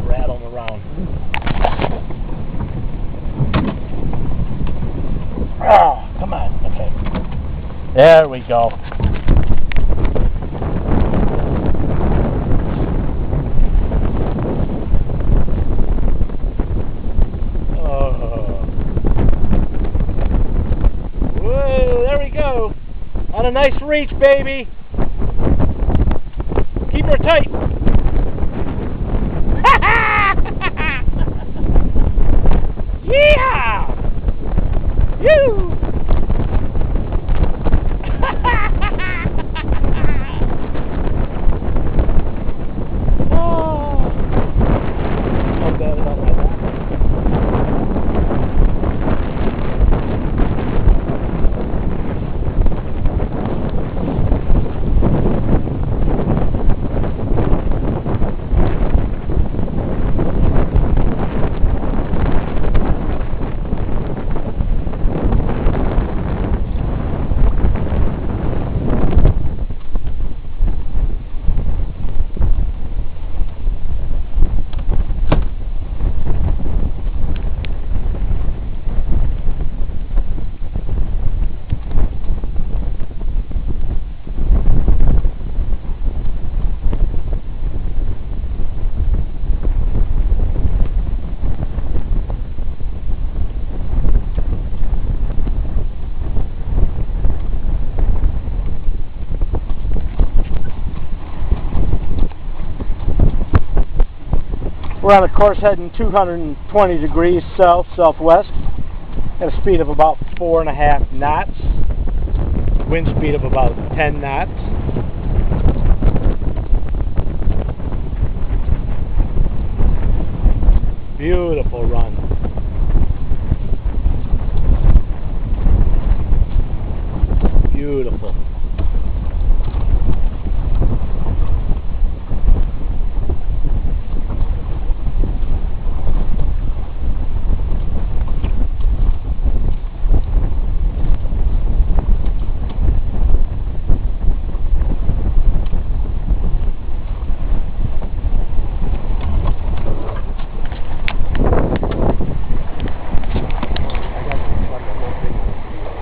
Rattling around. Oh, come on. Okay. There we go. On a nice reach, baby. Keep her tight. Yeah! You! Oh. I'm bad about my back. We're on a course heading 220 degrees south-southwest at a speed of about 4.5 knots, wind speed of about 10 knots. Beautiful run. Beautiful.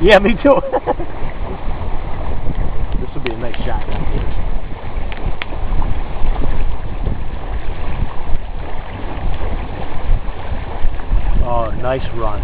Yeah, me too. This will be a nice shot down here. Oh, nice run.